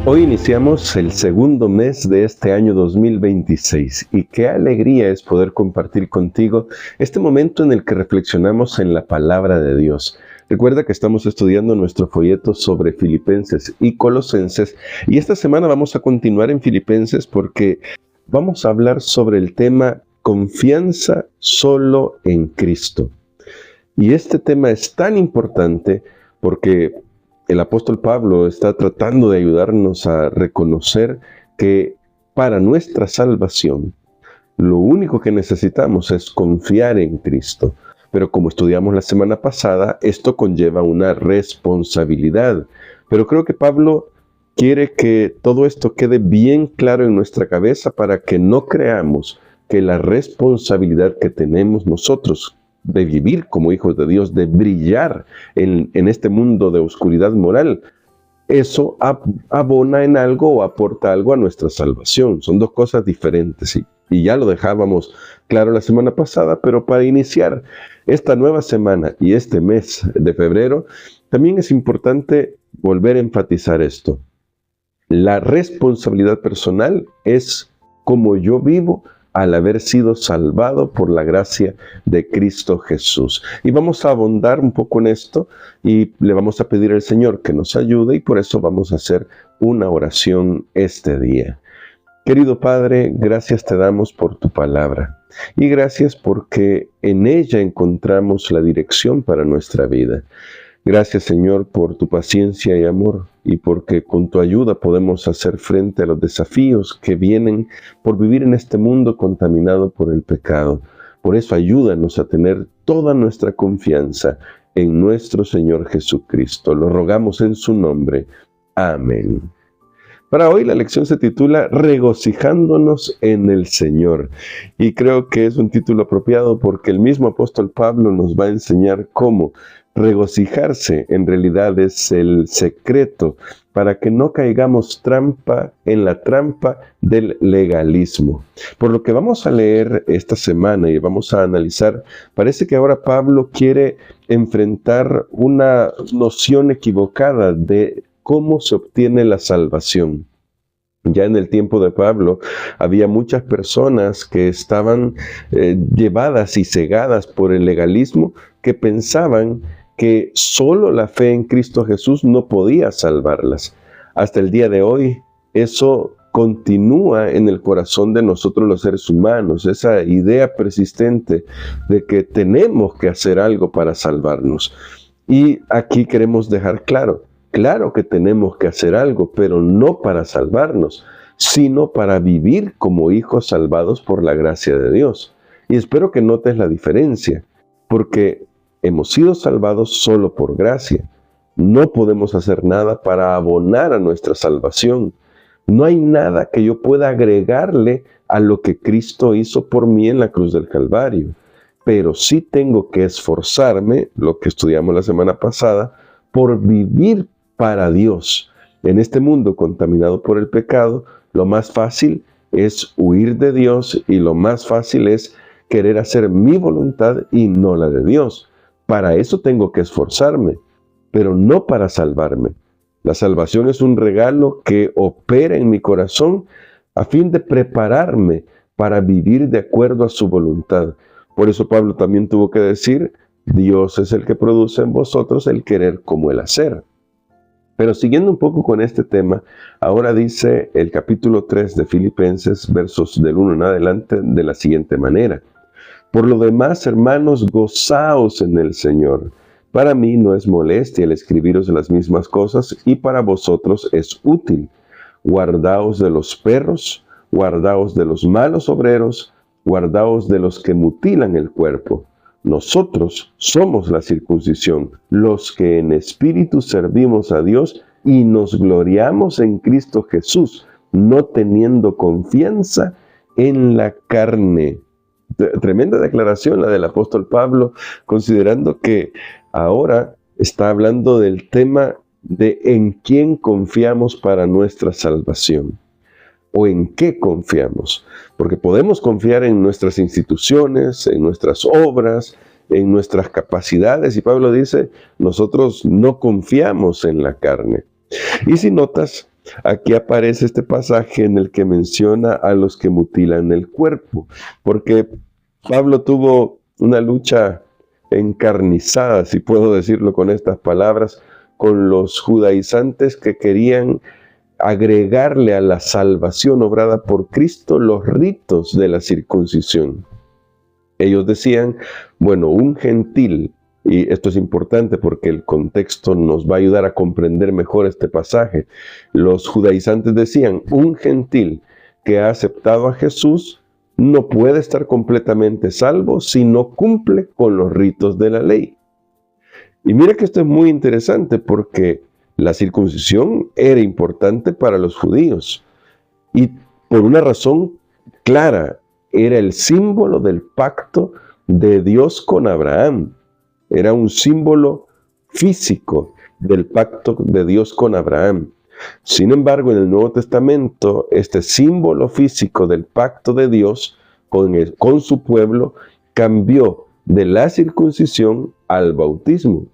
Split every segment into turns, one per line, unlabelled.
Hoy iniciamos el segundo mes de este año 2026 y qué alegría es poder compartir contigo este momento en el que reflexionamos en la palabra de Dios. Recuerda que estamos estudiando nuestro folleto sobre Filipenses y Colosenses y esta semana vamos a continuar en Filipenses porque vamos a hablar sobre el tema confianza solo en Cristo. Y este tema es tan importante porque el apóstol Pablo está tratando de ayudarnos a reconocer que para nuestra salvación, lo único que necesitamos es confiar en Cristo. Pero como estudiamos la semana pasada, esto conlleva una responsabilidad. Pero creo que Pablo quiere que todo esto quede bien claro en nuestra cabeza para que no creamos que la responsabilidad que tenemos nosotros de vivir como hijos de Dios, de brillar en este mundo de oscuridad moral, eso abona en algo o aporta algo a nuestra salvación. Son dos cosas diferentes y ya lo dejábamos claro la semana pasada, pero para iniciar esta nueva semana y este mes de febrero, también es importante volver a enfatizar esto. La responsabilidad personal es como yo vivo al haber sido salvado por la gracia de Cristo Jesús. Y vamos a abundar un poco en esto y le vamos a pedir al Señor que nos ayude y por eso vamos a hacer una oración este día. Querido Padre, gracias te damos por tu palabra y gracias porque en ella encontramos la dirección para nuestra vida. Gracias, Señor, por tu paciencia y amor y porque con tu ayuda podemos hacer frente a los desafíos que vienen por vivir en este mundo contaminado por el pecado. Por eso ayúdanos a tener toda nuestra confianza en nuestro Señor Jesucristo. Lo rogamos en su nombre. Amén. Para hoy la lección se titula Regocijándonos en el Señor. Y creo que es un título apropiado porque el mismo apóstol Pablo nos va a enseñar cómo regocijarse en realidad es el secreto para que no caigamos en la trampa del legalismo. Por lo que vamos a leer esta semana y vamos a analizar, parece que ahora Pablo quiere enfrentar una noción equivocada de cómo se obtiene la salvación. Ya en el tiempo de Pablo había muchas personas que estaban llevadas y cegadas por el legalismo, que pensaban que solo la fe en Cristo Jesús no podía salvarlas. Hasta el día de hoy, eso continúa en el corazón de nosotros los seres humanos, esa idea persistente de que tenemos que hacer algo para salvarnos. Y aquí queremos dejar claro que tenemos que hacer algo, pero no para salvarnos, sino para vivir como hijos salvados por la gracia de Dios. Y espero que notes la diferencia, porque hemos sido salvados solo por gracia. No podemos hacer nada para abonar a nuestra salvación. No hay nada que yo pueda agregarle a lo que Cristo hizo por mí en la cruz del Calvario. Pero sí tengo que esforzarme, lo que estudiamos la semana pasada, por vivir para Dios. En este mundo contaminado por el pecado, lo más fácil es huir de Dios y lo más fácil es querer hacer mi voluntad y no la de Dios. Para eso tengo que esforzarme, pero no para salvarme. La salvación es un regalo que opera en mi corazón a fin de prepararme para vivir de acuerdo a su voluntad. Por eso Pablo también tuvo que decir, Dios es el que produce en vosotros el querer como el hacer. Pero siguiendo un poco con este tema, ahora dice el capítulo 3 de Filipenses, versos del 1 en adelante, de la siguiente manera. Por lo demás, hermanos, gozaos en el Señor. Para mí no es molestia el escribiros las mismas cosas y para vosotros es útil. Guardaos de los perros, guardaos de los malos obreros, guardaos de los que mutilan el cuerpo. Nosotros somos la circuncisión, los que en espíritu servimos a Dios y nos gloriamos en Cristo Jesús, no teniendo confianza en la carne. Tremenda declaración la del apóstol Pablo, considerando que ahora está hablando del tema de en quién confiamos para nuestra salvación. ¿O en qué confiamos? Porque podemos confiar en nuestras instituciones, en nuestras obras, en nuestras capacidades. Y Pablo dice, nosotros no confiamos en la carne. Y si notas, aquí aparece este pasaje en el que menciona a los que mutilan el cuerpo, porque Pablo tuvo una lucha encarnizada, si puedo decirlo con estas palabras, con los judaizantes que querían agregarle a la salvación obrada por Cristo los ritos de la circuncisión. Ellos decían, bueno, un gentil, y esto es importante porque el contexto nos va a ayudar a comprender mejor este pasaje. Los judaizantes decían, un gentil que ha aceptado a Jesús no puede estar completamente salvo si no cumple con los ritos de la ley. Y mira que esto es muy interesante porque la circuncisión era importante para los judíos y por una razón clara, era el símbolo del pacto de Dios con Abraham. Era un símbolo físico del pacto de Dios con Abraham. Sin embargo, en el Nuevo Testamento, este símbolo físico del pacto de Dios con su pueblo cambió de la circuncisión al bautismo.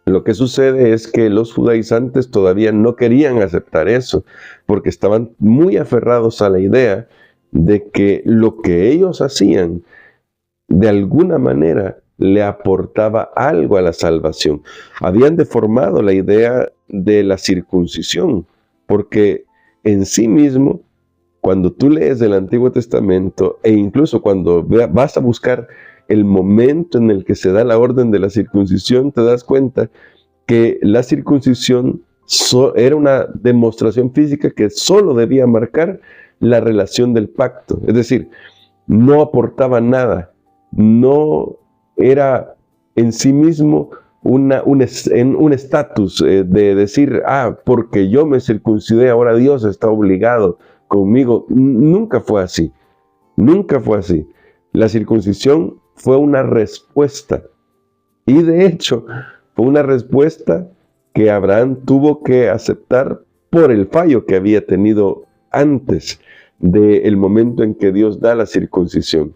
Lo que sucede es que los judaizantes todavía no querían aceptar eso, porque estaban muy aferrados a la idea de que lo que ellos hacían, de alguna manera, le aportaba algo a la salvación. Habían deformado la idea de la circuncisión, porque en sí mismo, cuando tú lees el Antiguo Testamento, e incluso cuando vas a buscar el momento en el que se da la orden de la circuncisión, te das cuenta que la circuncisión era una demostración física que solo debía marcar la relación del pacto. Es decir, no aportaba nada, no era en sí mismo un estatus de decir, porque yo me circuncidé, ahora Dios está obligado conmigo. Nunca fue así, nunca fue así. La circuncisión fue una respuesta, y de hecho fue una respuesta que Abraham tuvo que aceptar por el fallo que había tenido antes del momento en que Dios da la circuncisión.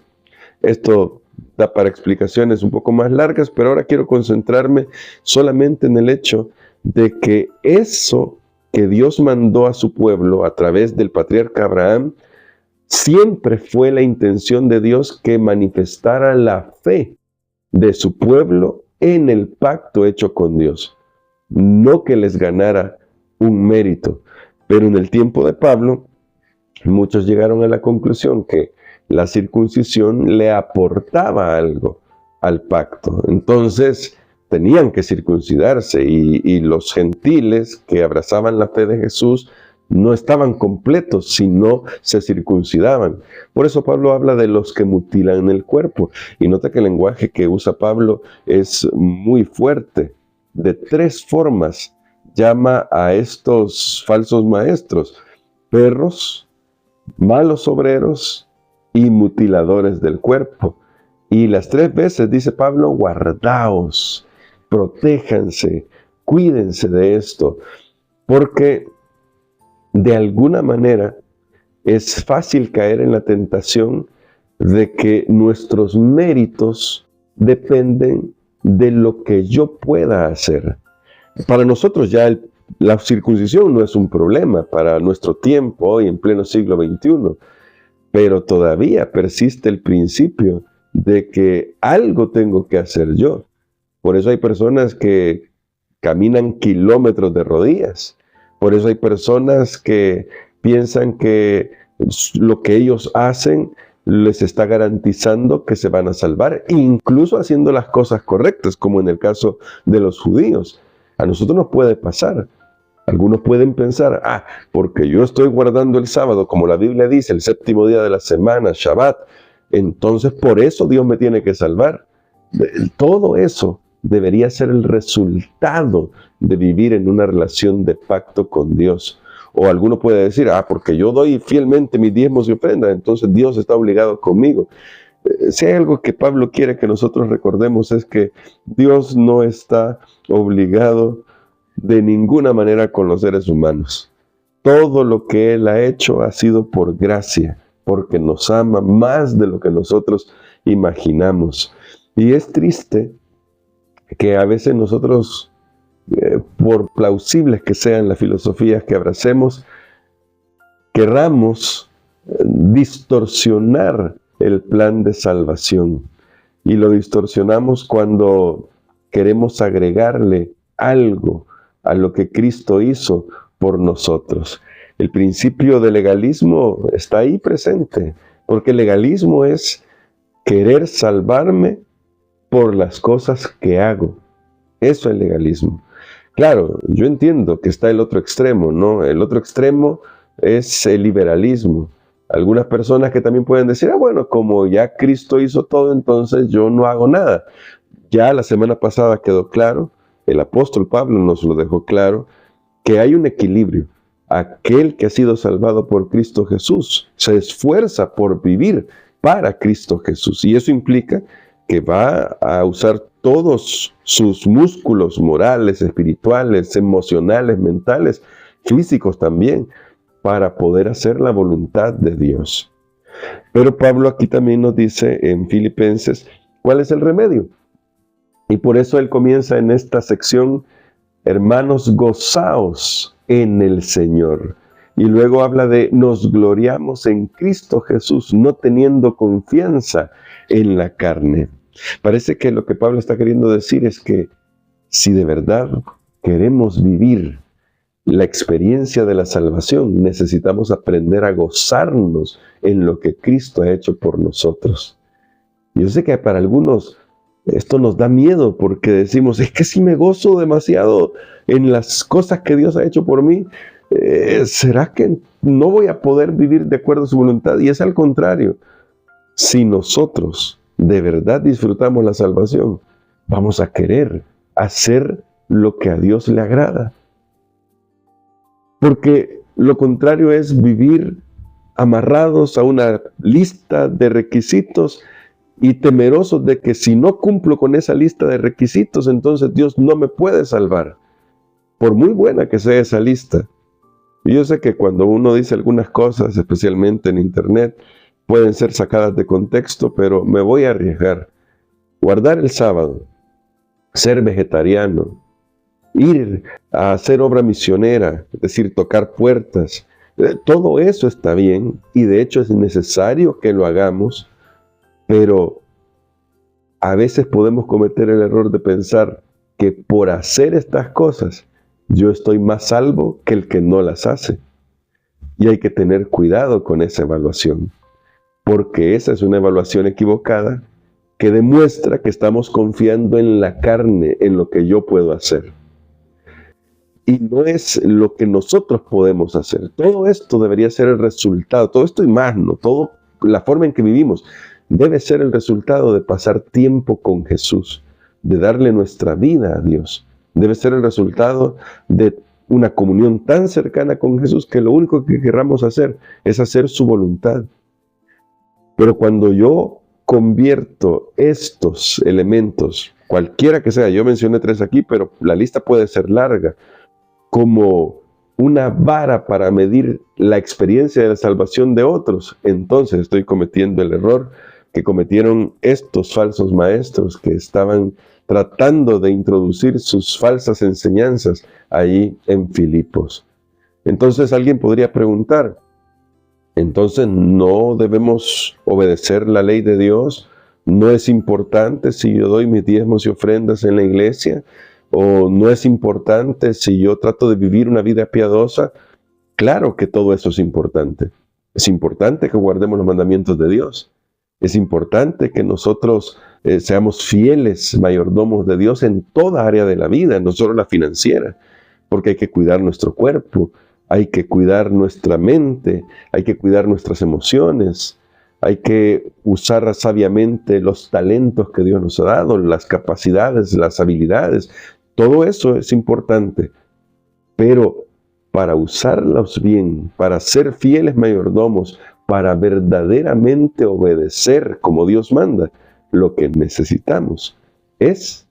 Esto da para explicaciones un poco más largas, pero ahora quiero concentrarme solamente en el hecho de que eso que Dios mandó a su pueblo a través del patriarca Abraham, siempre fue la intención de Dios que manifestara la fe de su pueblo en el pacto hecho con Dios. No que les ganara un mérito. Pero en el tiempo de Pablo, muchos llegaron a la conclusión que la circuncisión le aportaba algo al pacto. Entonces tenían que circuncidarse y los gentiles que abrazaban la fe de Jesús no estaban completos si no se circuncidaban. Por eso Pablo habla de los que mutilan el cuerpo. Y nota que el lenguaje que usa Pablo es muy fuerte. De tres formas llama a estos falsos maestros: perros, malos obreros y mutiladores del cuerpo. Y las tres veces dice Pablo, guardaos, protéjanse, cuídense de esto, porque de alguna manera es fácil caer en la tentación de que nuestros méritos dependen de lo que yo pueda hacer. Para nosotros ya la circuncisión no es un problema para nuestro tiempo hoy en pleno siglo XXI, pero todavía persiste el principio de que algo tengo que hacer yo. Por eso hay personas que caminan kilómetros de rodillas. Por eso hay personas que piensan que lo que ellos hacen les está garantizando que se van a salvar, incluso haciendo las cosas correctas, como en el caso de los judíos. A nosotros nos puede pasar. Algunos pueden pensar, porque yo estoy guardando el sábado, como la Biblia dice, el séptimo día de la semana, Shabbat, entonces por eso Dios me tiene que salvar. Todo eso debería ser el resultado de vivir en una relación de pacto con Dios. O alguno puede decir, porque yo doy fielmente mis diezmos y ofrendas, entonces Dios está obligado conmigo. Si hay algo que Pablo quiere que nosotros recordemos es que Dios no está obligado de ninguna manera con los seres humanos. Todo lo que Él ha hecho ha sido por gracia, porque nos ama más de lo que nosotros imaginamos. Y es triste que a veces nosotros, por plausibles que sean las filosofías que abracemos, querramos distorsionar el plan de salvación. Y lo distorsionamos cuando queremos agregarle algo a lo que Cristo hizo por nosotros. El principio del legalismo está ahí presente, porque el legalismo es querer salvarme por las cosas que hago. Eso es legalismo. Claro, yo entiendo que está el otro extremo, ¿no? El otro extremo es el liberalismo. Algunas personas que también pueden decir, bueno, como ya Cristo hizo todo, entonces yo no hago nada. Ya la semana pasada quedó claro, el apóstol Pablo nos lo dejó claro, que hay un equilibrio. Aquel que ha sido salvado por Cristo Jesús se esfuerza por vivir para Cristo Jesús. Y eso implica que va a usar todos sus músculos morales, espirituales, emocionales, mentales, físicos también, para poder hacer la voluntad de Dios. Pero Pablo aquí también nos dice en Filipenses cuál es el remedio. Y por eso él comienza en esta sección, hermanos, gozaos en el Señor. Y luego habla de nos gloriamos en Cristo Jesús, no teniendo confianza en la carne. Parece que lo que Pablo está queriendo decir es que si de verdad queremos vivir la experiencia de la salvación, necesitamos aprender a gozarnos en lo que Cristo ha hecho por nosotros. Yo sé que para algunos esto nos da miedo porque decimos, es que si me gozo demasiado en las cosas que Dios ha hecho por mí, ¿será que no voy a poder vivir de acuerdo a su voluntad? Y es al contrario. Si nosotros de verdad disfrutamos la salvación, vamos a querer hacer lo que a Dios le agrada. Porque lo contrario es vivir amarrados a una lista de requisitos y temerosos de que si no cumplo con esa lista de requisitos, entonces Dios no me puede salvar. Por muy buena que sea esa lista. Y yo sé que cuando uno dice algunas cosas, especialmente en internet, pueden ser sacadas de contexto, pero me voy a arriesgar. Guardar el sábado, ser vegetariano, ir a hacer obra misionera, es decir, tocar puertas, todo eso está bien y de hecho es necesario que lo hagamos, pero a veces podemos cometer el error de pensar que por hacer estas cosas yo estoy más salvo que el que no las hace. Y hay que tener cuidado con esa evaluación, porque esa es una evaluación equivocada que demuestra que estamos confiando en la carne, en lo que yo puedo hacer. Y no es lo que nosotros podemos hacer. Todo esto debería ser el resultado, todo esto y más, ¿no? Todo, la forma en que vivimos, debe ser el resultado de pasar tiempo con Jesús, de darle nuestra vida a Dios. Debe ser el resultado de una comunión tan cercana con Jesús que lo único que querramos hacer es hacer su voluntad. Pero cuando yo convierto estos elementos, cualquiera que sea, yo mencioné 3 aquí, pero la lista puede ser larga, como una vara para medir la experiencia de la salvación de otros, entonces estoy cometiendo el error que cometieron estos falsos maestros que estaban tratando de introducir sus falsas enseñanzas ahí en Filipos. Entonces alguien podría preguntar, ¿entonces no debemos obedecer la ley de Dios? ¿No es importante si yo doy mis diezmos y ofrendas en la iglesia? ¿O no es importante si yo trato de vivir una vida piadosa? Claro que todo eso es importante. Es importante que guardemos los mandamientos de Dios. Es importante que nosotros seamos fieles mayordomos de Dios en toda área de la vida, no solo la financiera, porque hay que cuidar nuestro cuerpo, hay que cuidar nuestra mente, hay que cuidar nuestras emociones, hay que usar sabiamente los talentos que Dios nos ha dado, las capacidades, las habilidades. Todo eso es importante, pero para usarlos bien, para ser fieles mayordomos, para verdaderamente obedecer como Dios manda, lo que necesitamos es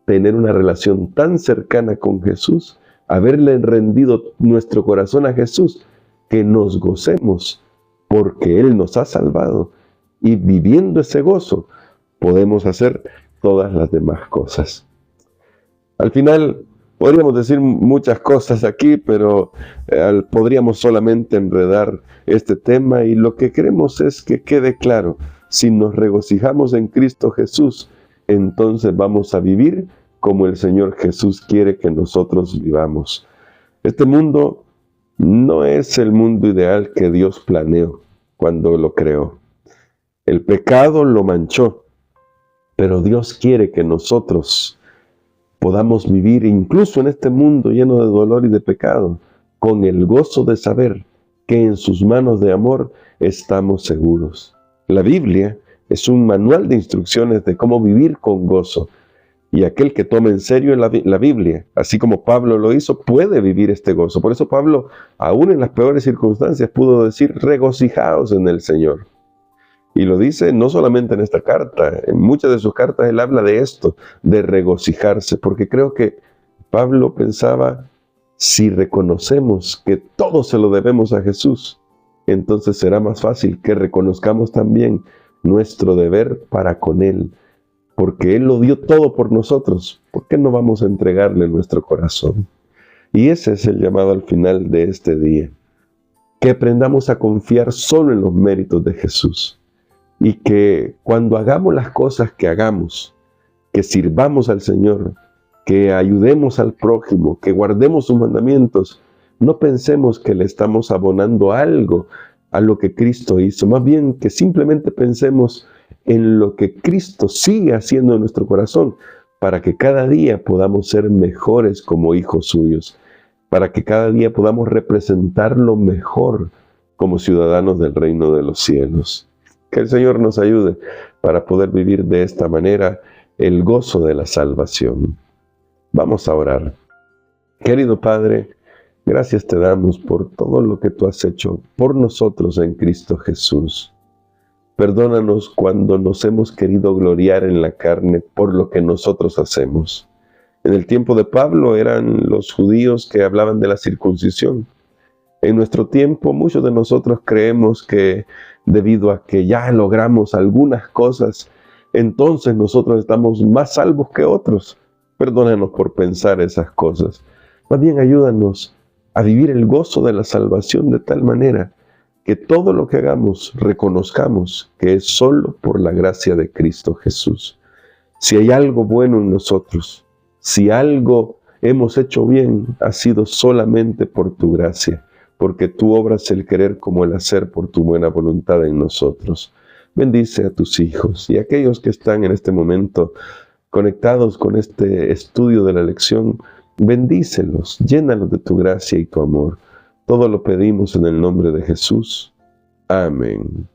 tener una relación tan cercana con Jesús, haberle rendido nuestro corazón a Jesús, que nos gocemos porque Él nos ha salvado y viviendo ese gozo, podemos hacer todas las demás cosas. Al final, podríamos decir muchas cosas aquí, pero podríamos solamente enredar este tema, y lo que queremos es que quede claro: si nos regocijamos en Cristo Jesús, entonces vamos a vivir como el Señor Jesús quiere que nosotros vivamos. Este mundo no es el mundo ideal que Dios planeó cuando lo creó. El pecado lo manchó, pero Dios quiere que nosotros podamos vivir incluso en este mundo lleno de dolor y de pecado, con el gozo de saber que en sus manos de amor estamos seguros. La Biblia es un manual de instrucciones de cómo vivir con gozo, y aquel que toma en serio la Biblia, así como Pablo lo hizo, puede vivir este gozo. Por eso Pablo, aún en las peores circunstancias, pudo decir: regocijaos en el Señor. Y lo dice no solamente en esta carta, en muchas de sus cartas él habla de esto, de regocijarse, porque creo que Pablo pensaba: si reconocemos que todo se lo debemos a Jesús, entonces será más fácil que reconozcamos también nuestro deber para con Él, porque Él lo dio todo por nosotros. ¿Por qué no vamos a entregarle nuestro corazón? Y ese es el llamado al final de este día, que aprendamos a confiar solo en los méritos de Jesús. Y que cuando hagamos las cosas que hagamos, que sirvamos al Señor, que ayudemos al prójimo, que guardemos sus mandamientos, no pensemos que le estamos abonando algo a lo que Cristo hizo. Más bien que simplemente pensemos en lo que Cristo sigue haciendo en nuestro corazón, para que cada día podamos ser mejores como hijos suyos, para que cada día podamos representarlo mejor como ciudadanos del reino de los cielos. Que el Señor nos ayude para poder vivir de esta manera el gozo de la salvación. Vamos a orar. Querido Padre, gracias te damos por todo lo que tú has hecho por nosotros en Cristo Jesús. Perdónanos cuando nos hemos querido gloriar en la carne por lo que nosotros hacemos. En el tiempo de Pablo eran los judíos que hablaban de la circuncisión. En nuestro tiempo, muchos de nosotros creemos que debido a que ya logramos algunas cosas, entonces nosotros estamos más salvos que otros. Perdónanos por pensar esas cosas. Más bien ayúdanos a vivir el gozo de la salvación de tal manera que todo lo que hagamos reconozcamos que es solo por la gracia de Cristo Jesús. Si hay algo bueno en nosotros, si algo hemos hecho bien, ha sido solamente por tu gracia, porque tú obras el querer como el hacer por tu buena voluntad en nosotros. Bendice a tus hijos y a aquellos que están en este momento conectados con este estudio de la lección. Bendícelos, llénalos de tu gracia y tu amor. Todo lo pedimos en el nombre de Jesús. Amén.